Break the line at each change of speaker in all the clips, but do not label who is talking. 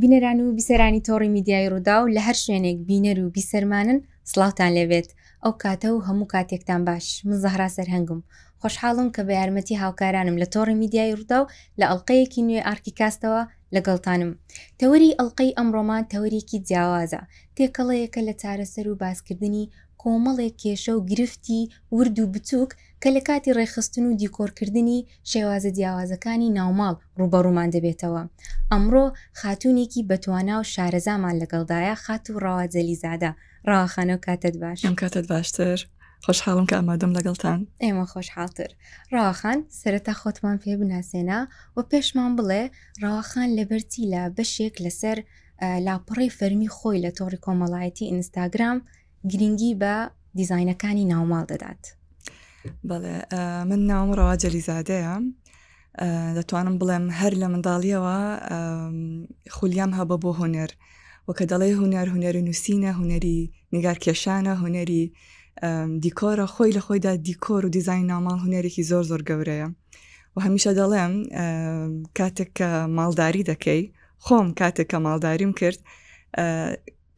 بینەران و بیسەرانی تۆڕی میدیای ڕوودا و لە هەر شوێنێک بینەر و بیسەرمانن سڵاوتان لێبێت ئەو کاتە و هەموو کاتێکتان باش من زەهرا سەرهەنگم خۆشحاڵم کە بە یارمەتی هاوکارانم لە تۆڕی میدیای ڕوودا و لە ئەڵلقەیەکی نوێ ئارکی کاستەوە لەگەڵتانم. تەوەری ئەڵلقەی ئەمڕۆمان تەوەریەکی جیاوازە، تێکەڵەیەکە لە چارەسەر و باسکردنی کۆمەڵێک کێشە و گرفتی ورد و بچووک کە لە کاتی ڕێخستن و دیکۆرکردنی شێوازە جیاوازەکانی ناوماڵ ڕوبەڕوومان دەبێتەوە. ئەمڕۆ خاتوونێکی بەتوانا و شارەزامان لەگەڵدایە، خات و ڕاوە جەلیزادە. ڕاوەخانە و کاتت باش.
ئەم کاتت باشتر، خۆشحاڵم کە ئامادەم لەگەڵتان.
ئێمە خۆشحاڵتر. ڕاوەخان سەرەتا خۆتمان پێ بناسێنە و پێشمان بڵێ ڕاوەخان لەبەرچی لە بەشێک لەسەر لاپەڕی فەرمی خۆی لە تۆڕی کۆمەڵایەتی ئینستاگرام گرنگی بە دیزاینەکانی ناوماڵ دەدات.
بەڵێ، من ناوم ڕاوە جەلیزادەیە. دەتوانم بڵێم هەر لە منداڵیەوە خولیام هەبە بۆ هوەر، وەکە دەڵێ هوەری نووسینە، هوەری نیگارکێشانە، هوەری دیکۆرە. خۆی لە خۆیدا دیکۆر و دیزاین ناوماڵ هوەرێکی زۆر زۆر گەورەیە و هەمیشە دەڵێم کاتێک کە ماڵداری دەکەی، خۆم کاتێک کە ماڵداریم کرد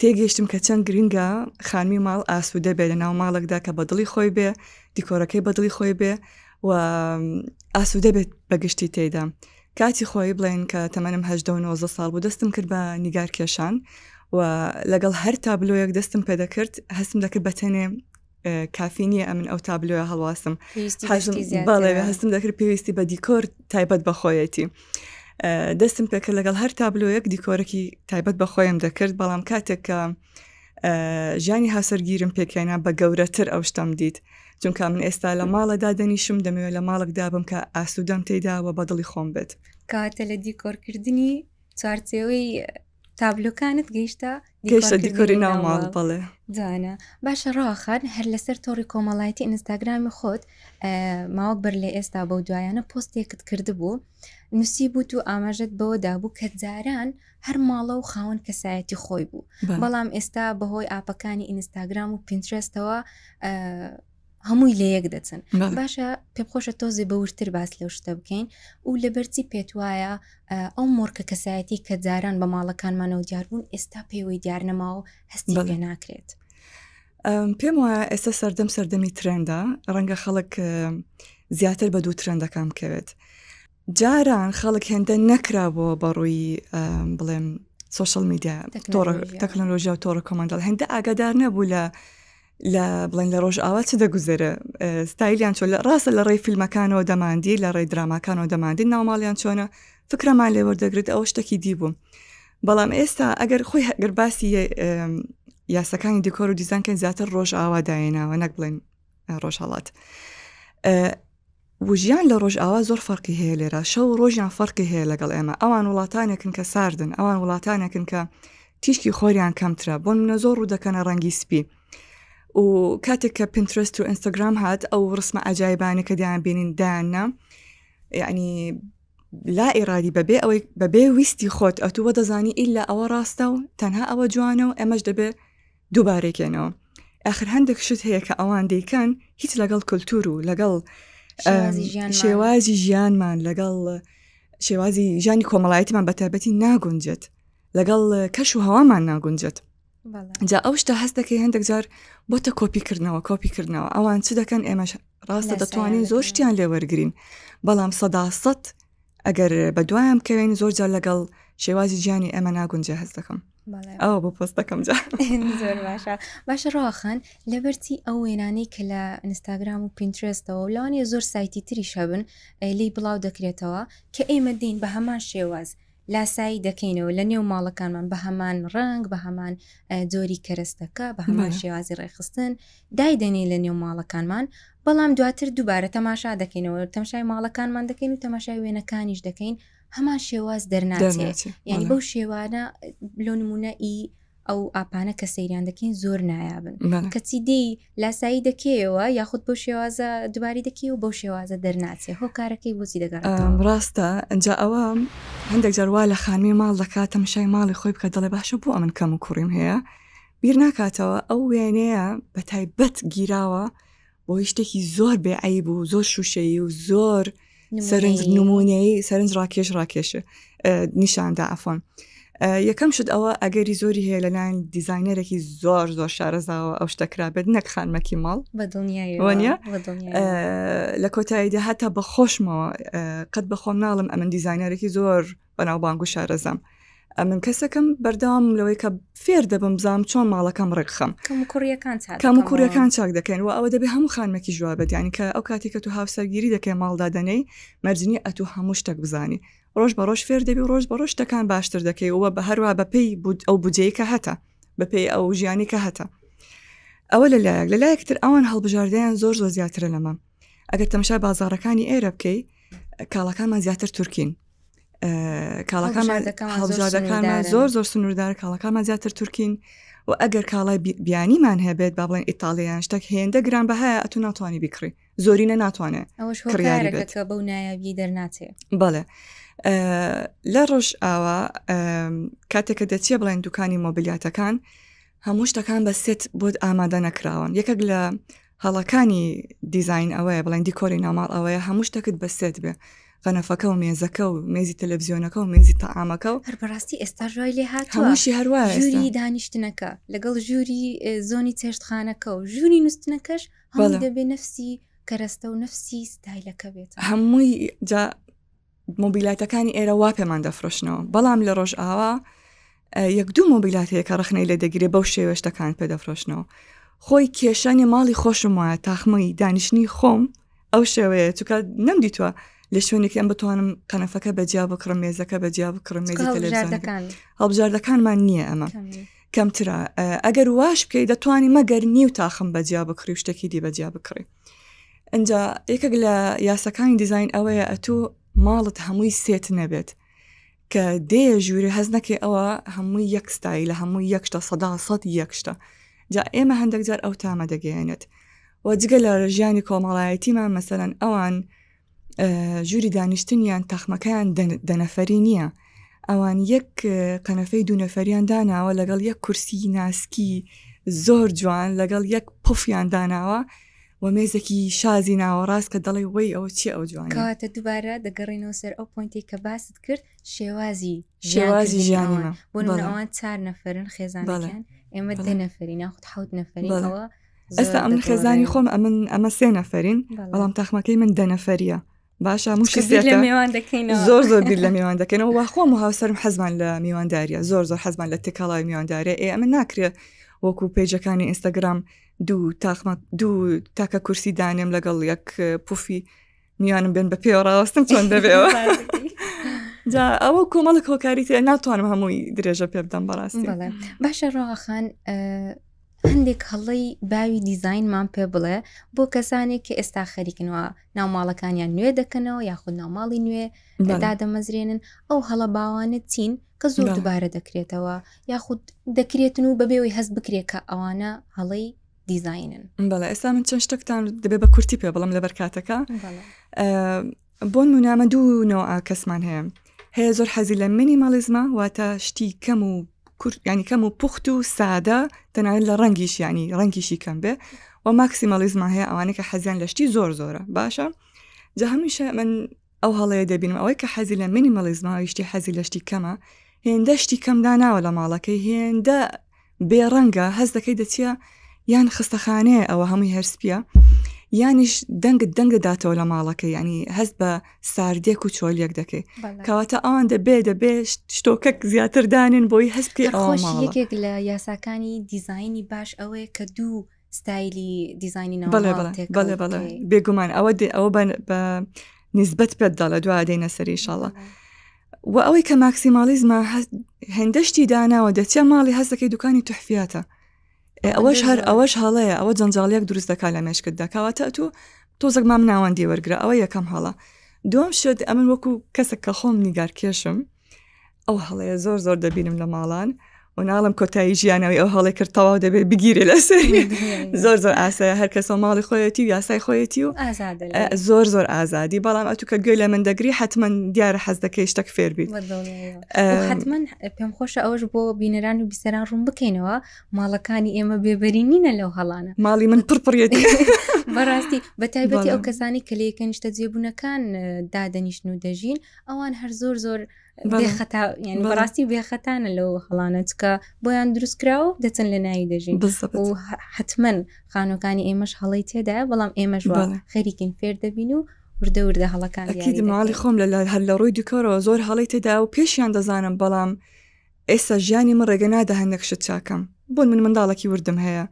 تێگەیشتم کە چەند گرنگە خانمی ماڵ ئاسوودە بێ لە ناو ماڵێکدا کە بەدڵی خۆی بێ، دیکۆرەکەی بەدڵی خۆی بێ و ئاسوودە بێت بەگشتی تێدا. کاتی خۆی بڵێن کە تەمەنم 19 ساڵ بوو دەستم کرد بە نیگارکێشان و لەگەڵ هەر تابلۆیەک دەستم پێدەکرد، هەستم دەکرد بەتەنێ کافی نییە ئەمن ئەو تابلۆیە هەڵواسم. بەڵێ هەستم دەکرد پێویستی بە دیکۆر تایبەت بەخۆیەتی. دەستم پێکرد لەگەڵ هەر تابلۆیەک دیکۆرەکی تایبەت بە خۆیم دەکرد. بەڵام کاتێک کە ژیانی هاوسەرگیرم پێکێنا بە گەورەتر ئەو شتم دیت، چونکە من ئێستا لە ماڵەدا دەنیشم، دەمەوێت لە ماڵێکدا بم کە ئاسوودەم تێدا و بەدڵی خۆم بێت.
کاتە لە دیکۆرکردنی چارچێوەی تابلۆکانت گەیشتە
دیکۆری ناوماڵ. بەڵێ
جانە باشە. ڕاوەخان هەر لەسەر تۆڕی کۆمەڵایەتی ئینستاگرامی خۆت ماوەک بەر لێ ئێستا بەو دوایانە پۆستێکت کردبوو، نووسی بوو و ئاماژەت بەوە دابوو کە جاران هەر ماڵە و خاوەن کەسایەتی خۆی بوو، بەڵام ئێستا بەهۆی ئاپەکانی ئینستاگرام و پینترستەوە هەمووی لە یەک دەچن. باشە پێبخۆشە تۆزێ بەورتر باس لەو شتە بکەین و لەبەرچی پێت وایە ئەو مۆرکە کەسایەتی کە جاران بە ماڵەکانمانەوە دیاربوون ئێستا پێوەی دیار نەماوە هەستی پێ ناکرێت.
پێم وایە ئێستا سەردەمی ترێندا، ڕەنگە خەڵک زیاتر بە دوو ترێندەکان بکەوێت. جاران خەڵک هێندە نەکرابەوە بەڕووی بڵێم سۆشەل میدیا، تەکنۆلۆژیا و تۆڕە کۆمەندەڵ، هێندە ئاگادار نەبوو لە بڵێن لە ڕۆژ ئاوا چ دەگوزێرە، ستایلیان چۆن لە ڕاستە لە ڕێی فیلمەکانەوە دەماندی، لە ڕێی دراماکانەوە دەماندی، ناوماڵیان چۆنە فکرەمان لێ وەردەگرێت، ئەوە شتێکی دی بوو. بەڵام ئێستا ئەگەر خۆی ئەگەر باسی یاسەکانی دیکۆر و دیزاینکەن زیاتر ڕۆژ ئاوا داێناوە، نەک بڵێن ڕۆژهەڵات. وژیان لە ڕۆژ ئاوا زۆر فەرقی هەیە لێرە، شەو ڕۆژیان فەرقی هەیە لەگەڵ ئێمە. ئەوان وڵاتانێکن کە ساردن، ئەوان وڵاتانێکن کە تیشکی خۆریان کەمترە، بۆن منە زۆر ڕوو دەکەنە ڕەنگی سپی. و کاتێک کە پینترست و ئینستاگرام هات، ئەو ڕسمە عجایبانی کە دیان بینین دایاننا، یعنی لا ئێرادی بەبێ ویستی خۆت ئەتووە دەزانی ئیلا ئەوە ڕاستە و تەنها ئەوە جوانە و ئەمەش دەبێ دووبارێکێنەوە. ئاخر هەندێک شت هەیە کە ئەوان دەیکەن هیچ لەگەڵ کولتور و لەگەڵ شێوازی ژیانمان، لەگەڵ شێوازی ژیانی کۆمەڵایەتیمان بەتایبەتی ناگونجێت، لەگەڵ کەش و هەوامان ناگونجێت. جا ئەو شتە هەست دەکەی هەندێک جار بۆتە کۆپیکردنەوە. ئەوان چ دەکەن؟ ئێمەش ڕاستە دەتوانین زۆر شتیان لێوەرگرین، بەڵام 100% ئەگەر بەدوایان بکەوێن زۆر جار لەگەڵ شێوازی ژیانی ئێمە ناگونجێ هەست دەکەم. ئەوە بۆ پۆست دەکەم. جا
زۆر باشە ڕاوەخان لەبەرچی ئەو وێنانەی کە لە ئینستاگرام و پینترستەوە و لەوانەیە زۆر سایتی تریش هەبن لی بڵاو دەکرێتەوە کە ئێمە دێین بە هەمان شێواز لاسایی دەکەینەوە لە نێو ماڵەکانمان، بە هەمان ڕنگ، بە هەمان جۆری کەرەستەکە، بە هەمان شێوازی ڕێخستن دایدەنێ لە نێو ماڵەکانمان، بەڵام دواتر دووبارە تەماشا دەکەینەوە، تەماشای ماڵەکانمان دەکەین و تەماشای وێنەکانیش دەکەین، هەمان شێواز دەرناچێت. یعنی بەو شێوانە لۆ نمونەئی ئەو ئاپانە کە سەیران دەکەین زۆر نایابن، کەچی دێی لاسایی دەکەیەوە یاخود بەو شێوازە دوباری دەکەی و بەو شێوازە دەرناچێ، هۆکارەکەی بۆچی دەگەڕێتەوە؟
ڕاستە ئەنجا ئەوە هەندێک جاروا لە خانمی ماڵ دەکات تەماشای ماڵی خۆی بکە، دەڵێ باشە بۆ ئەمن کەم و کوڕیم هەیە، بیر ناکاتەوە ئەو وێنەیە بە تایبەت گیراوە بۆ شتێکی زۆر بێعیب و زۆر شوشەیی و زۆر سەرنج نمونەیی، سەرنج ڕاکێشە نیشاندا. ئەفۆن یەکەم شت ئەوە ئەگەری زۆری هەیە لەلایەن دیزاینەرێکی زۆر شارەزاوە ئەو شتەکرا بێت نەک خانمەکی ماڵ وانە لە کۆتاییدا هەتا بە خۆشمەوە قەت بەخۆم ناڵم ئەمن دیزاینەرێکی زۆر بەناوبانگ و شارەزام من کەسەکەم بەردەوام لەوەی کە فێر دەبم بزانم چۆن ماڵەکەم ڕێکخەم کەم و کوڕیەکان چاک دەکەن و ئەوە دەبێ هەموو خانمێکی جوابێت یعنی کە ئەو کاتێککە تو هاوسەرگیری دەکەی ماڵدا دەنەی مەرجنی ئەتو هەموو شتێک بزانی ڕۆژ بە ڕۆژ فێر دەبی ڕۆژ بە ڕۆژ شتەکان باشتر دەکەی وە بە هەروە بەپێی ئەو بودجەی کە هەتە بەپێی ئەو ژیانی کە هەتە ئەوە لەلایەکتر ئەوان هەڵبژاردەیان زۆر زیاترە لەمە ئەگەر تەماشای بازاڕەکانی ئێرە بکەی کاڵەکانمان زیاتر تورکین کاڵەکانمان زۆر سنووردار کاڵەکانمان زیاتر تورکین و ئەگەر کاڵای بیانیمان هەبێت با بڵێن ئیتاڵیان شتێک هێندە گران بەهەیە ئەتو ناتوانانی بکڕی زۆرینە ناتوانێت
کڕیاری بێت بەو نایابی دەرناچێت
بەڵێ لە ڕۆژ ئاوا کاتێکە دەچیە بڵێن دوکانی مۆبیلیاتەکان هەموو شتەکان بە سێت بۆ ئامادە نەکراون یەکێک لە هەڵەکانی دیزاین ئەوەیە بڵێن دیکۆری ناماڵ ئەوەیە هەموو شتێکت بە سێت بێ قەنەفەکە و مێزەکە و مێزی تەلەڤیزیۆنەکە و مێزی تەعامەکە و
هەربەڕاستی ئێستا ژوای لێ
هەمووشی هەروایە
ژووری دانیشتنەکە لەگەڵ ژووری زۆنی چێشتخانەکە و ژووری نووسنەکەش هەموو دەبێ نفسی کەرەستە و نفسی ستایلەکە بێت
هەمووی جا مۆبیلاتەکانی ئێرە وا پێمان دەفرۆشنەوە بەڵام لە ڕۆژ ئاوا یەک دوو مۆبیلات هەیە کە ڕخنەی لە دەگیرێ بەو شێوەشتەکان پێدەفرۆشنەوە خۆی کێشانی ماڵی خۆشم وایە تاخمەی دانیشتنی خۆم ئەو شێوەیە چکە نەمدیتوە لە شوێنێکی ئەم بتوانم قەنەفەکە بەجیا بکڕم مێزەکە بەجیا بکڕم مێزی تەلەڤیزیۆنەکان هەڵبژاردەکانمان نییە ئەمە کەمترە ئەگەر واش بکەی دەتوانی مەگەر نیو تاخم بەجیا بکڕی و شتێکی دی بەجیا بکڕی ئەنجا یەکێک لە یاسەکانی دیزاین ئەوەیە ئەتوو ماڵت هەمووی سێت نەبێت کە دێ ژووری هەز نەکەی ئەوە هەمووی یەک ستایل لە هەمووی یەکشتە سەد یەکشتە جا ئێمە هەندێک جار ئەو تامە دەگەیەنێت وەجگە لە ژیانی کۆمەڵایەتیمان مەسەلەن ئەوان ژووری دانیشتنیان تەخمەکەیان دەنەفەری نییە ئەوان یەک قەنەفەی دوو نەفەریان داناوە لەگەڵ یەک کورسی ناسکی زۆر جوان لەگەڵ یەک پفیان داناوە و مێزێکی شازی ناوەڕاست کە دەڵی وەی ئەوە چی ئەو جوان
کاتە دووبارە دەگەڕینەوە سەر ئەو پوینتی کە باست کرد شێوازی
ژیانیمان
بۆ ئەوان 4 نەفرن خێزانەکان ئێمە 10 نەفرین ناخود 7 نەفرینەوە
ئەستا ئەمن خێزانی خۆم ئەمە 3 نەفرین بەڵام تاخمەکەی من 10 نەفەریە باشە موشی زۆر بیر لە میوان دەکەنەوە وا خۆم و هاوسەرم حەزمان لە میوانداریە زۆر حەزمان لە تێکەڵاوی میواندارێ ئەمە ناکرێت وەکو پێیجەکانی ئینستاگرام دوو تاکە کورسی دانێم لەگەڵ یەک پوفی میوانم بێن بە پێوەڕاوەستم چۆن دەبێەوە جا ئەوە کۆمەڵک هۆکاری تێ ناتوانم هەمووی درێژە پێ بدەم بەڕاستی
باشە ڕۆغەخان هەندێک هەڵی باوی دیزاینمان پێ بڵێ بۆ کەسانێک کە ئێستا خەریکنەوە ناوماڵەکانیان نوێ دەکەنەوە یاخود ناوماڵی نوێ دادەمەزرێنن ئەو هەڵە باوانە چین کە زۆر دووبارە دەکرێتەوە یاخود دەکرێتن و بەبێەوەی هەست بکرێت کە ئەوانە هەڵی دیزاینن
بەڵێ ئێستا من چەند شتێکتان دەبێت بە کورتی پێ بڵم لە بەرکاتەکە بۆ نمونامە دوو نەوە کەسمان هەیە زۆر حەزی لە مینیمالیزمە واتە شتی کەم و ینی کەم و پوخت و سادە تەنانەت لە ڕەنگیش ینی ڕەنگیشی کەم بێ و ماکسیمالیزمە هەیە ئەوانەی کە حەزیان لە شتی زۆرە باشە جا هەمیشە من ئەو هەڵەیە دەبینم ئەوەی کە حەزی لە مینیمالیزمە شتی حەزی لە شتی کەمە هێندە شتی کەم داناوە لە ماڵەکەی هێندە بێڕەنگە هەز دەکەی دەچیە یان خستەخانەیە ئەوە هەمووی هەرسپیە یانیش دەنگە داتەوە لە ماڵەکە ینی هەست بە ساردێک و چۆلیەک دەکەی کەواتە ئەوان دەبێ شتۆکەک زیاتر دانێن بۆی هەستکەی ئەوە
یەکێک لە یاساکانی دیزاینی باش ئەوەیە کە دوو ستایلی دیزاینی
بەڵێ بێگومان ئەوە بە نسبەت پێتدا لە دوای دەینە سەری ئینشاڵڵا و ئەوەی کە ماکسیمالیزمە هێندەشتی داناوە دەچە ماڵی هەست دەکەی دوکانی توحفیاتە ئەوەش هەڵەیە ئەوە جەنجاڵیەک دروست دەکات لە مێشکتدا کەواتە تۆزێک مام ناوەندی وەرگرە ئەوە یەکەم هەڵە دوم شت ئەمن وەکو کەسێک کە خۆم نیگار کێشم ئەو هەڵەیە زۆر دەبینم لە ماڵان و ناڵم کۆتایی ژیانەوەی ئەو هەڵی کرد تەواو دەبێت بگیرێ لە سەری زۆر ئاسایە هەر کەسە ماڵی خۆیەتی و یاسای خۆیەتی و زۆر ئازادی بەڵام ئەتو کە گوێ لە من دەگری حتمما دیارە حەز دەکەی شتێک فێر بیت
حتمما پێم خۆشە ئەوەش بۆ بینەران و بیسەران ڕوون بکەینەوە ماڵەکانی ئێمە بێبەری نینە لەو هەڵانە
ماڵی من پڕپڕێتی
بەڕاستی بە تایبەتی ئەو کەسانی کە لە یەکەنیشتە جێبوونەکان دادەنیشتن و دەژین ئەوان هەر زۆر بێخەتا ینی بەڕاستی بێخەتانە لەو هەڵانە چکە بۆیان دروستکراوە دەچن لە ناوی دەژین و حتمما خانۆکانی ئێمەش هەڵی تێدا بەڵام ئێمەش خەریکین فێر دەبین و وردە هەڵەکان
ماڵی خۆم هەر لە ڕووی دوکەڕەوە زۆر هەڵی تێدا و پێشیان دەزانم بەڵام ئێستا ژیانی من ڕێگە نادا هەندێکشت چاکەم بۆن من منداڵێکی وردم هەیە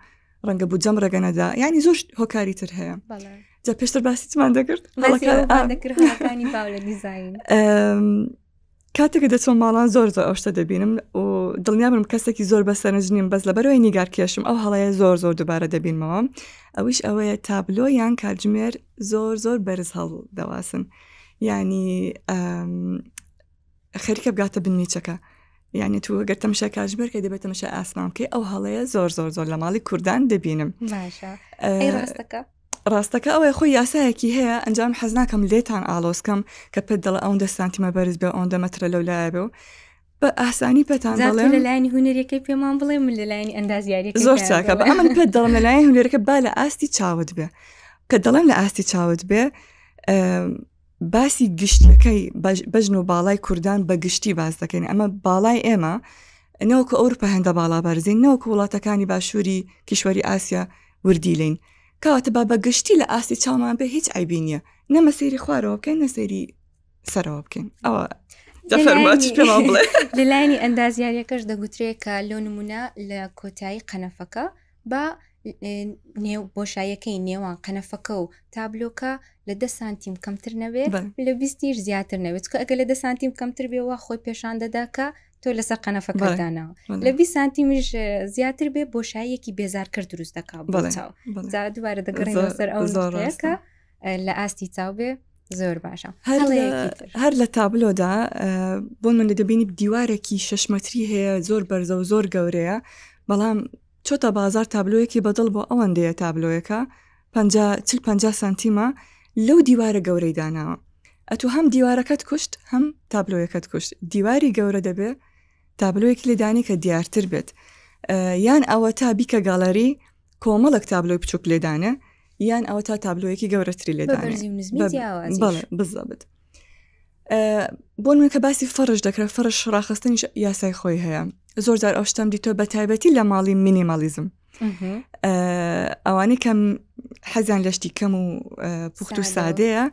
ڕەنگە بوو جەم ڕێگە نەدا ینی زۆر هۆکاری تر هەیە جا پێشتر باسی چمان دەکرد کاتێکە دەچۆم ماڵان زۆر ئەو شتە دەبینم و دڵنیابم کەسێکی زۆر بەسەرنج نیم بەس لەبەرەوەی نیگار کێشم ئەو هەڵەیە زۆر دووبارە دەبینمەوە ئەویش ئەوەیە تابلۆ یان کاتژمێر زۆر بەرز هەڵ دەواسن ینی خەریکە بگاتە بنمیچەکە یعنی تو ئەگەر تەماشای کاتژمێر کە دەبێت تەماشای ئاسمان بکەی ئەو هەڵەیە زۆر لە ماڵی کوردان دەبینم ڕاستەکە ئەوەی خۆی یاسایەکی هەیە ئەنجام حەز ناکەم لێتان ئالۆسکەم کە پێت دەڵە ئەوەندە سانتیمە بەرز بێ ئەوەندە مەترە لەولایە بێ و بە ئاسانی پێتان دەڵێم
لەلایەنی هونەرەکەی پێمان بڵێ من لەلایەنی ئەندازیاریەکە
زۆر چاکە بە ئەمن پێت دەڵم لەلایەن هونەرەکە با لە ئاستی چاوت بێ کە دەڵێم لە ئاستی چاوت بێ باسی گشتەکەی بەژن و باڵای کوردان بە گشتی باز دەکەین ئەمە باڵای ئێمە نەوەکو ئەوروپا هەندە باڵا بەرزین نەوەکو وڵاتەکانی باشووری کیشوەری ئاسیا وردی لین کەواتە با بە گشتی لە ئاستی چاومان بێ هیچ عیبی نییە نەمە سەیری خوارەوە بکەین نەسەیری سەرەوە بکەین ئەوە
لەلایەنی ئەندازیاریەکەش دەگوترێت کە لەو نمونە لە کۆتایی قەنەفەکە بە نێو بۆشایەکەی نێوان قەنەفەکە و تابلۆکە لە 10 سانتیم کەمتر نەبێت لە 20 زیاتر نەبێت کە ئەگە لە 10 سانتیم کەمتر بێەوە خۆی پێشان دەداکە تۆ لەسەر قەنەفەکەدانەوە لە 20 سانتیمیش زیاتر بێ بۆشایەکی بێزارکرد دروست دەکا بۆ چاو دووبارە دەگەڕێنەوە سەر ئەو نقطەیەکە لە ئاستی چاو بێ زۆر باشە
هەر لە تابلۆدا بۆ من دەبینی دیوارێکی 6 مەتری هەیە زۆر بەرزە و زۆر گەورەیە بەڵام چۆتە بازار تابلۆیەکی بەدڵ بۆ ئەوەندەیە تابلۆیەکە 50 سانتیمە لەو دیوارە گەورەی داناوە ئەتو هەم دیوارەکەت کوشت هەم تابلۆیەکەت کوشت دیواری گەورە دەبێ تابلۆیەکی لێدانی کە دیارتر بێت یان ئەوە تا بیکە گاڵەری کۆمەڵک تابلۆی بچووک لێدانە یان ئەوە تا تابلۆیەکی گەورەتری لێدانێ بزەبت بۆ من کە باسی فەرش دەکرێت فەرش ڕاخستنیش یاسای خۆی هەیە زۆر جار ئەو شتم دیتۆ بە تایبەتی لە ماڵی مینیمالیزم ئەوانەی کەم حەزیان لەشتی کەم و پوخت و سادەیە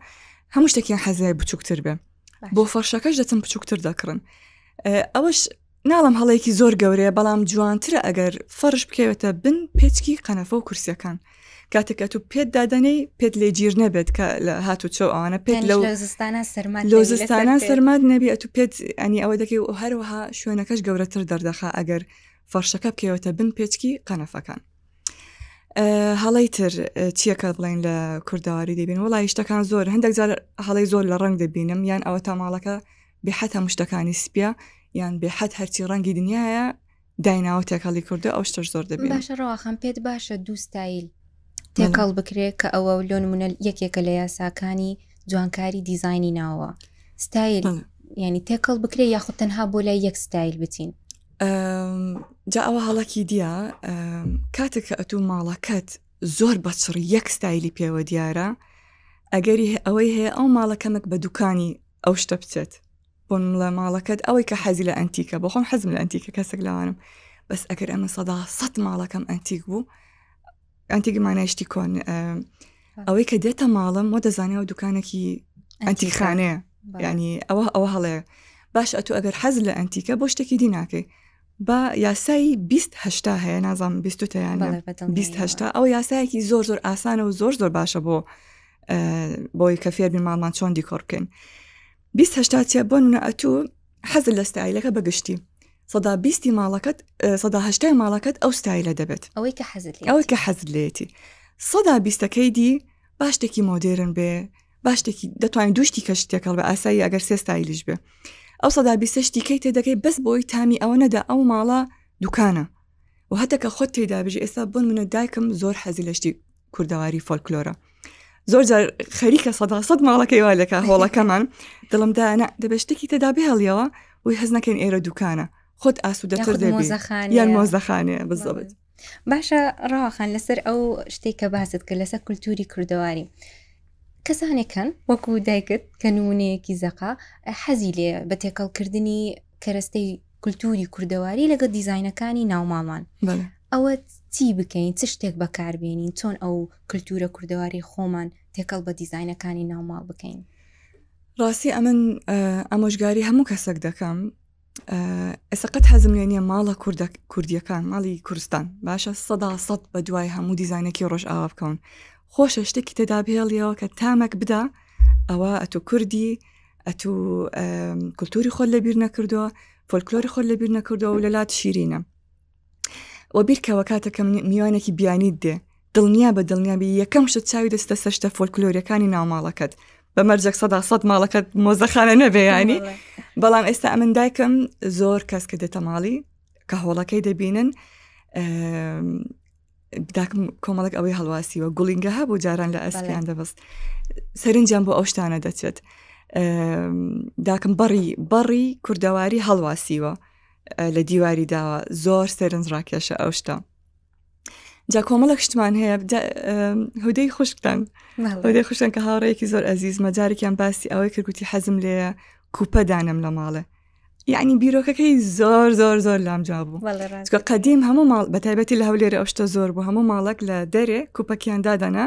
هەموو شتێکیان حەزای بچووکتر بێ بۆ فەرشەکەش دەچم بچووکتر دەکڕن ئەوەش ناڵم هەڵەیەکی زۆر گەورەیە بەڵام جوانترە ئەگەر فەرش بکەوێتە بن پێچکی قەنەفە و کورسیەکان کاتێکە تو پێت دادەنەی پێت لێ گیر نەبێت کە لە هاتو چۆ ئەوانە پێت لەوزستانە سەرماد نەبی ئەتو پێت ئەنی ئەوە دەکەی و هەروەها شوێنەکەش گەورەتر دەردەخا ئەگەر فەرشەکە بکەوێتە بن پێچکی قەنەفەکان هەڵی تر چیەکە بڵین لە کورداواری دەبین وڵی شتەکان زۆر هەندێک جار هەڵی زۆر لە ڕنگ دەبینم یان ئەوە تا ماڵەکە بێحەت هەموو شتەکانی سپیە یان بێحەت هەرچی ڕەنگی دنیاە دایناوە تێکەڵی کوردە ئەو شتەش زۆر دەبین
باشە ڕەواخەم پێت باشە دوو ستایل تێکەڵ بکرێت کە ئەوە لۆ نمونە یەکێکە لە یاساکانی جوانکاری دیزایانی ناوە ستایل ینی تێکەڵ بکرێت یاخود تەنها بۆ لای یەک ستایل بچین
جا ئەوە هەڵەکی دیە کاتێک کە ئەتوو ماڵەکەت زۆر بەچڕ یەک ستایلی پێوە دیارە ئەگەری ئەوەی هەیە ئەو ماڵەکەمێک بە دوکانی ئەو شتە بچێت بۆن لە ماڵەکەت ئەوەی کە حەزی لە ئەنتیکە بۆ خۆم حەزم لە ئەنتیکە کەسێک لەوانم بەس ئەگەر ئەمە 100 ماڵەکەم ئەنتیک بوو ئەنتیگمانایشتی کۆن ئەوەی کە دێتە ماڵم وە دەزانێەوە دوکانێکی ئەنتیخانەیە ینی ئەوە هەڵەیە باش ئەتو ئەگەر حەز لە ئەنتیکە بۆ شتێکی دیناکەی با یاسایی 20 هەیە نازانم 20 ئەو یاسایەکی زۆر ئاسانە و زۆر باشە بۆی کە فێر بین ماڵمان چۆن دیکۆر بکەین 20 چیە بۆ نونە ئەتوو حەز لە ستایلەکە بەگشتی 120 ماڵەکەت 180 ماڵەکەت ئەو ستایلە دەبێت ئەوەی کە حەزت لێتی 120ەکەی دی باشتێکی مۆدێرن بێ باشتێکی دەتوانین دوشتی کەشتێکەڵ بە ئاسایی ئەگەر سێ ستایلیش بێ ئەو 120ی تێدەکەی بەس بۆی تامی ئەوە نەدا ئەو ماڵە دوکانە و هەتەکە خۆت تێدا بژی ئێستا بۆن منە دایکم زۆر حەزی لەشتی کوردەواری فۆلکلۆرە زۆر جار خەریکە 100 ماڵەکەی والەکە هۆڵەکەمان دڵم دانا دەبشتێکی تێدا بێ هەڵیەوە وی حەز نەکەین ئێرە دوکانە خۆت ئاسوودەتر دەبی یان مۆزەخانەیە بزەبێت
باشە ڕاوەخان لەسەر ئەو شتێک کە باست کرد لەسەر کولتوری کوردەواری کەسانێکن وەکو دایکت کە نمونەیەکی زەقا حەزی لێ بە تێکەڵکردنی کەرەستەی کولتوری کوردەواری لەگە دیزاینەکانی ناوماڵان ئەوە چی بکەین چ شتێک بەکاربێنین چۆن ئەو کولتورە کوردەواری خۆمان تێکەڵ بە دیزاینەکانی ناوماڵ بکەین.
ڕاستی ئەمن ئامۆژگاری هەموو کەسێک دەکەم ئێستا قەت حەزم لێ نییە ماڵە کوردیەکان ماڵی کوردستان باشە 100% بە دوای هەموو دیزاینەکی ڕۆژ ئاوا بکەون خۆشە شتێکی تێدا بهێڵیەوە کە تامەک بدا ئەوە ئەتو کوردی ئەتو کولتوری خۆت لەبیر نەکردووە فۆلکلۆری خۆت لەبیر نەکردەوە و لە لات شیرینە وە بیرکەوە کاتەکەم میوانێکی بیانیت دێ دڵنیا بە دڵنیابی یەکەم شت چاوی دەستە سەشتە فۆلکلۆریەکانی ناوماڵەکەت بە مەرجەک 100% ماڵەکەت مۆزەخانە نەبێ ینی بەڵام ئێستا ئەمن دایکم زۆر کەس کە دێتە ماڵی کە هۆڵەکەی دەبینن داکم کۆمەڵک ئەوەی هەڵواسیوە گوڵینگە هەبوو جاران لە ئەسپیان دەبست سەرنجیان بۆ ئەو شتانە دەچێت داکم بەڕی کوردەواری هەڵواسیوە لە دیواری داوە زۆر سەرنج ڕاکێشە ئەو شتە جا کۆمەڵک شتمان هەیە هودەی خوشکتان هودەی خوشکتان کە هاوڕەیەکی زۆر ئەزیز مەجارێکیان باسی ئەوەی کردگوتی حەزم لێ کوپە دانم لە ماڵێ یعنی بیرۆکەکەی زۆر زۆر زۆر لام جابوو قەدیم هەموو ماڵ بەتایبەتی لە هەولێرە ئەو شتە زۆر بوو هەموو ماڵک لە دەرێ کوپەکیان دادەنا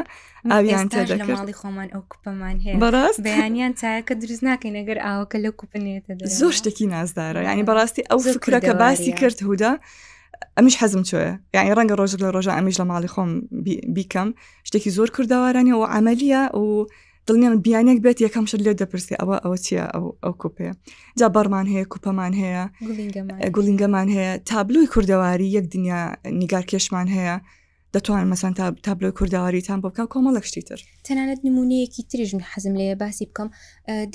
ئاویان تێدەکرد
ماڵی خۆمان ئەو کوپەمان هەیە بەڕاست بەیانیان چایەکە دروست ناکەین ئەگەر ئاوەکە لە کوپنێتە
زۆر شتێکی نازدارە یعنی بەڕاستی ئەو فکرەکە باسی کرد هودا ئەمیش حەزم چۆیە یعنی ڕەنگە ڕۆژێک لە ڕۆژە ئەمیش لە ماڵی خۆم بیکەم شتێکی زۆر کوردەوارانی و عملیە و دڵنیام بیانێک بێت یەکەم شت لێ دەپرسی ئەوە چییە ئەو کوپەیە جا بەڕمان هەیە کوپەمان هەیە گوڵینگەمان هەیە تابلوی کوردەواری یەک دنیا نیگارکێشمان هەیە دەتوانن مەسەن تابلۆی کوردەواریتان بۆ بکەن کۆمەڵک شتی تر
تەنانەت نمونەیەکی تریژ من حەزم لێ باسی بکەم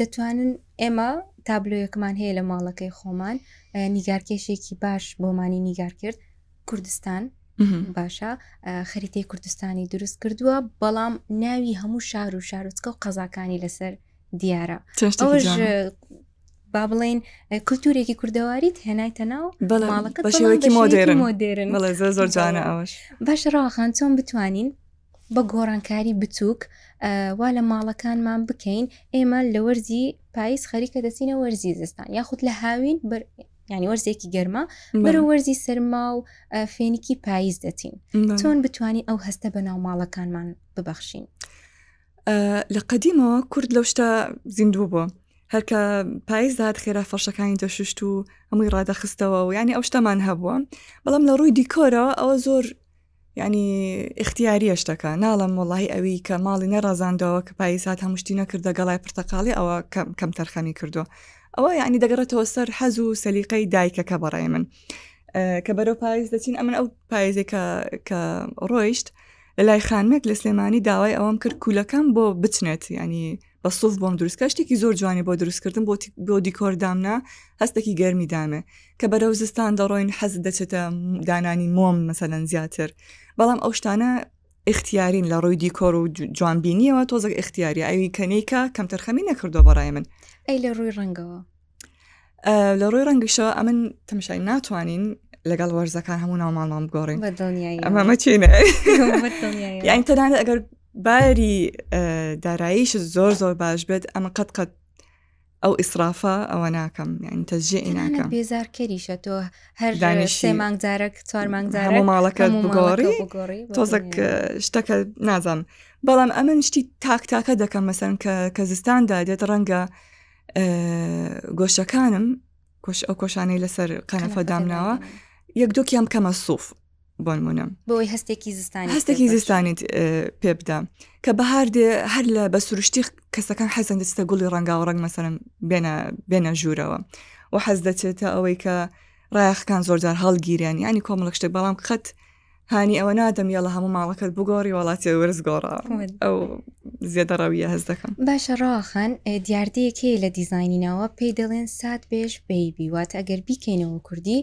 دەتوانن ئێمە تابلۆیەکمان هەیە لە ماڵەکەی خۆمان نیگارکێشێکی باش بۆمانی نیگار کرد کوردستان باشە خەریتەی کوردستانی دروست کردووە بەڵام ناوی هەموو شار و شارۆچکە و قەزاکانی لەسەر دیارە ئەوش با بڵێن کولتورێکی کوردەواریت هێنایتە ناو ماڵەکەت
بە شێوەیەکی مۆدێرن زۆر جوانە ئەوش
باشە ڕاوەخان چۆن بتوانین بە گۆڕانکاری بچووک وا لە ماڵەکانمان بکەین ئێمە لە وەرزی پاییز خەریکە دەچینە وەرزی زستان یاخود لە هاوین ینی وەرزێکی گەرمە بەرە وەرزی سەرما و فێنکی پاییز دەچین چۆن بتوانین ئەو هەستە بە ناو ماڵەکانمان ببەخشین
لە قەدیمەوە کورد لەو شتە زیندوو بووە هەرکە پاییز داهات خێرا فەرشەکانی دەشوشت و هەمووی ڕادەخستەوە و ینی ئەو شتەمان هەبووە بەڵام لە ڕووی دیکۆرەوە ئەوە زۆر ینی اختیاریە شتەکە ناڵم وڵی ئەوی کە ماڵی نەڕازاندەوە کە پاییز هات هەمووشتی نەکردە گەڵای پرتەقاڵی ئەوە کەم تەرخەمی کردو ئەوە یعنی دەگەڕێتەوە سەر حەز و سەلیقەی دایکەکە بەڕای من کە بەرەو پاییز دەچین ئەمن ئەو پاییزێک کە ڕۆیشت لە لای خانمێک لە سلێمانی داوای ئەوەم کرد کوولەکەم بۆ بچنێت ینی بە سوف بۆم دروستکە شتێکی زۆر جوانی بۆ دروستکردن بۆ دیکۆر دامنا هەستێکی گەرمی دامێ کە بەرەو زستان دەڕۆین حەز دەچێتە دانانی مۆم مەسەلەن زیاتر بەڵام ئەو شتانە اختیارین لە ڕووی دیکۆر و جوانبینیەوە تۆزێک اختیاری ئەوی کەنەیکە کەم تەرخەمی نەکردو بەڕای من
ئەی لە ڕووی ڕەنگەوە
لە ڕووی ڕەنگشەوە ئەمن تەماشای ناتوانین لەگەڵ وەرزەکان هەموو ناوماڵمان بگۆڕین ئەمە چینە یعنی تەنانەت ئەگەر باری داراییش زۆر زۆر باش بێت ئەمە قەت ئەو ئیسرافە ئەوە ناکەم یعنی تەجێئی ناکەم
بێزارکەریشە تۆ هەر سێ مانگزارێک 4 مانگزار
هەموو ماڵەکەت بگۆڕی تۆزێک شتەکە نازانم بەڵام ئەمن شتی تاکتاکە دەکەم مەسەن کە زستاندا دێت ڕەنگە گۆشەکانم ئەو کۆشانەی لەسەر قەنەفە دامناوە یەک دۆکیان کەمە سوف بۆ نمونم
بۆی هەستێکی
زستانی پێ بدەم کە بەهار دێ هەر لە بە سروشتی کەسەکان حەزن دەچێتە گوڵی ڕەنگا و ڕەنگ مەسەرم بێنە ژوورەوە و حەز دەچێتە ئەوەی کە ڕایەخەکان زۆرجار هەڵگیریان ینی کۆمەڵک شتێک بەڵام قەت هانی ئەوە نادەم یاڵە هەموو ماڵەکەت بگۆڕی وڵاتی وەرز گۆڕا ئەو زیادە ڕەویە هەز دەکەم
باشە ڕاخان دیاردەیەکەیە لە دیزاینینەوە پێی دەڵێن سات بێژ بەیبی واتە ئەگەر بیکەینەوە کوردی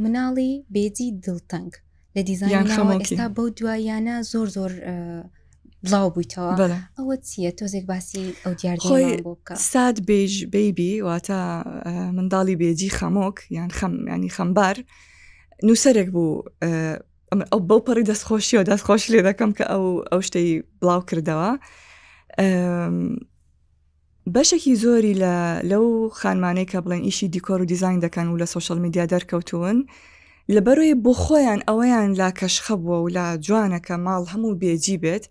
مناڵی بێجی دڵتەنگ لە دیزاینەوە ئێستا بەو دوایانە زۆر بڵاو بوویتەوە ئەوە چییە تۆزێک باسی ئەو دیاردەیە بۆ بکە
سات بێژ بەیبی واتە منداڵی بێجی خەمۆک یان ینی خەمبار نووسەرێک بوو ئەو بەو پەڕی دەستخۆشی و دەستخۆش لێ دەکەم کە ئەو شتەی بڵاو کردەوە بەشێکی زۆری لەو خانمانەی کە بڵێن ئیشی دیکۆر و دیزاین دەکەن و لە سوشەل میدیا دەرکەوتون لەبەرۆی بۆ خۆیان ئەوەیان لا کەشخە بووە و لا جوانەکە ماڵ هەموو بێجی بێت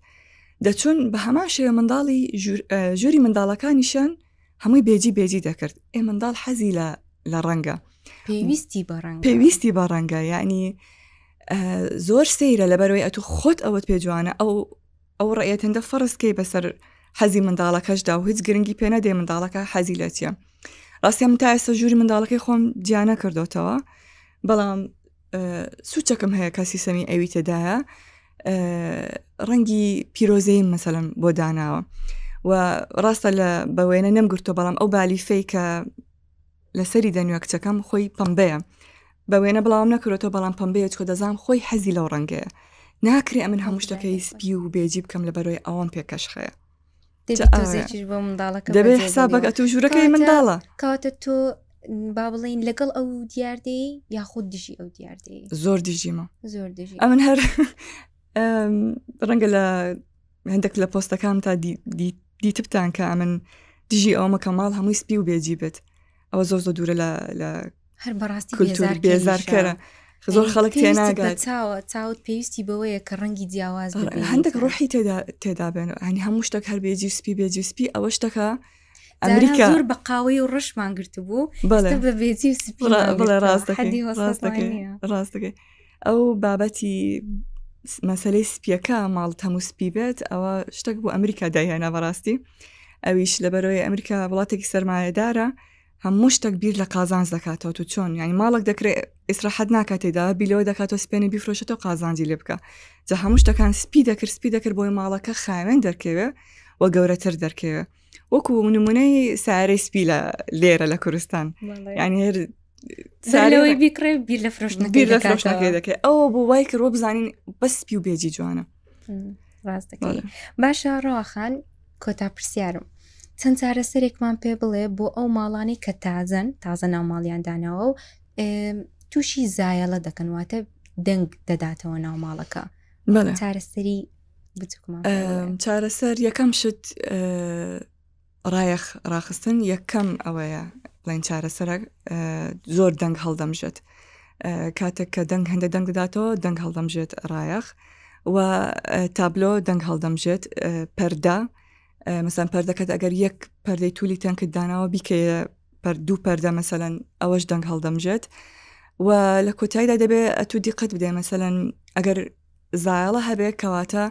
دەچون بە هەمان شێوە منداڵی ژووری منداڵەکانیشان هەمووی بێجی دەکرد منداڵ حەزی لە ڕەنگە پێویستی بە ڕەنگە یعنی زۆر سەیرە لەبەرەوەی ئەتو خۆت ئەوەت پێ جوانە ئەو ڕێیەت هەندە فەرزکەی بەسەر حەزی منداڵەکەشدا و هیچ گرنگی پێ نەدێ منداڵەکە حەزی لە چیە ڕاستی من تا ئێستا ژووری منداڵەکەی خۆم جیانە کردوتەوە بەڵام سوچەکەم هەیە کەسی سەمی ئەوی تێدایە ڕەنگی پیرۆزەی مەسەلەن بۆ داناوە و ڕاستە لە بەوێنە نەمگرتۆ بەڵام ئەو بالیفەی کە لەسەری دەنوێ کچەکەم خۆی پەمبەیە بەوێنە بڵاوم نەکردەوە بەڵام پەمبەیە چکۆ دەزانم خۆی حەزی لەو ڕەنگەیە ناکرێ من هەموو شتەکەی سپی و بێجی بکەم لەبەرەوەی ئەوان پێکەشخەیە دەبێت حسابەک ئەتو ژوورەکەی منداڵە
کاتە تۆ با بڵین لەگەڵ ئەو دیاردەی یاخود دژی ئەو دیاردەی
زۆر دژیمە
زۆر دژی
ئەمن هەر ڕەنگە لە هەندێک لە پۆستەکان تا دیتبتان کە ئەمن دژی ئەومەکە ماڵ هەمووی سپی و بێجی بێت ئەوە زۆر زۆر دوورە لە
هەر بەڕاستی
بێزارکەرە زۆر خەڵک تێناگات
چاوت پێویستی بەوەیە کە ڕەنگی جیاواز
هەندێک ڕۆحی تێدا بێن هەنی هەموو شتێک هەر بێجی و سپی بێجی و سپی ئەوە شتەکە ئەمریکا
زۆر بە قاوەی و ڕەشمان گرت بوو بە بێجی و سپی
بڵێ ڕاستەکەی ئەو بابەتی مەسەلەی سپیەکە ماڵت هەموو سپی بێت ئەوە شتێک بۆ ئەمریکا داهێنا بەڕاستی ئەویش لەبەرەوەی ئەمریکا وڵاتێکی سەرمایەدارە هەموو شتێک بیر لە قازانج دەکاتەوە تو چۆن یعنی ماڵک دەکرێت ئیسراحەت ناکاتێدا بیلەوە دەکاتەوە سپێنی بیفرۆشێتەوە قازانجی لێ بکە جا هەموو شتەکان سپی دەکرد بۆی ماڵەکە خاوێن دەرکەوێ و گەورەتر دەرکەوێ وەکو نمونەی سارەی سپی لە لێرە لە کوردستان یعنی هەر
سارەوەی بیکڕێ بیر لە فرۆشتنەکەی
دەکەێت ئەوە بۆ وای کردوە بزانین بەس سپی و بێجی جوانە
ڕاستەکەی باشە ڕاخان کۆتا پرسیارم چەند چارەسەرێکمان پێ بڵێ بۆ ئەو ماڵانی کە تازە ناو ماڵیاندانەوە و تووشی زایەڵە دەکەن واتە دەنگ دەداتەوە ناو ماڵەکە چارەسەری بچووکمان
چارەسەر یەکەم شت ڕایەخ ڕاخستن یەکەم ئەوەیە بڵین چارەسەرە زۆر دەنگ هەڵدەمژێت کاتێک کە دەنگ هەندە دەنگ دەداتەوە دەنگ هەڵدەمژێت ڕایەخ و تابلۆ دەنگ هەڵدەمژێت پەردا مثلا پەردەکەت ئەگەر یەک پەردەی توولی تەنکت داناوە بیکەیە دوو پەردە مەسەلەن ئەوەش دەنگ هەڵدەمژێت و لە کۆتاییدا دەبێت ئەتو دیقەت بدەێ مەسەلەن ئەگەر زایڵە هەبێت کەواتە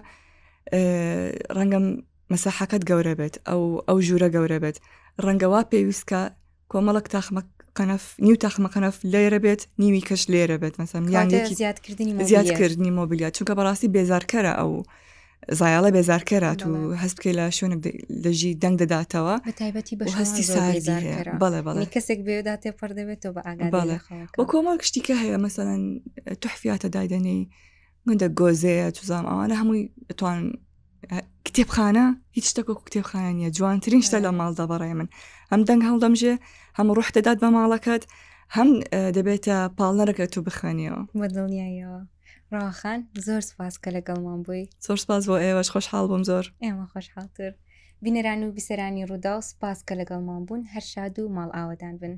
ڕەنگەم مەساحەکەت گەورە بێت ئەو ژوورە گەورە بێت ڕەنگەوا پێویستکە کۆمەڵک تاخمە قەنەف نیو تاخمە قەنەف لێرە بێت نیوی کەش لێرە بێت مەسەن یانێکی زیادکردنی مۆبیلیات چونکە بەڕاستی بێزارکەرە ئەو زایاڵە بێزارکەرات و هەست بکەی لە شوێنێک لەژی دەنگ دەداتەوە
بەتایبەتی بە
هەستی ساردی بەڵێ
کەسێک بێداتێ پڕ دەبێتەوە بە ئاگادی
وە کۆمەڵ کشتیکە هەیە مەسەلەن توحفیاتە دایدەنەی گوندە گۆزەیە توزام ئەوانە هەمووی توان کتێبخانە هیچ شتێک وەکو کتێبخانە نیە جوانترین شتە لە ماڵدا بەڕای من هەم دەنگ هەڵدەمژێ هەم ڕوح دەدات بە ماڵەکەت هەم دەبێتە پاڵنەرەکە تو بخوێنیەوە
بە دڵنیایەوە ڕاخان زۆر سپاس کە لەگەڵمان بووی
زۆر سپاس بۆ ئێوەش خۆشحاڵ بووم زۆر
ئێمە خۆشحاڵتر بینەران و بیسەرانی ڕوودا و سپاس کە لەگەڵمان بوون هەر شاد و ماڵ ئاوەدان بن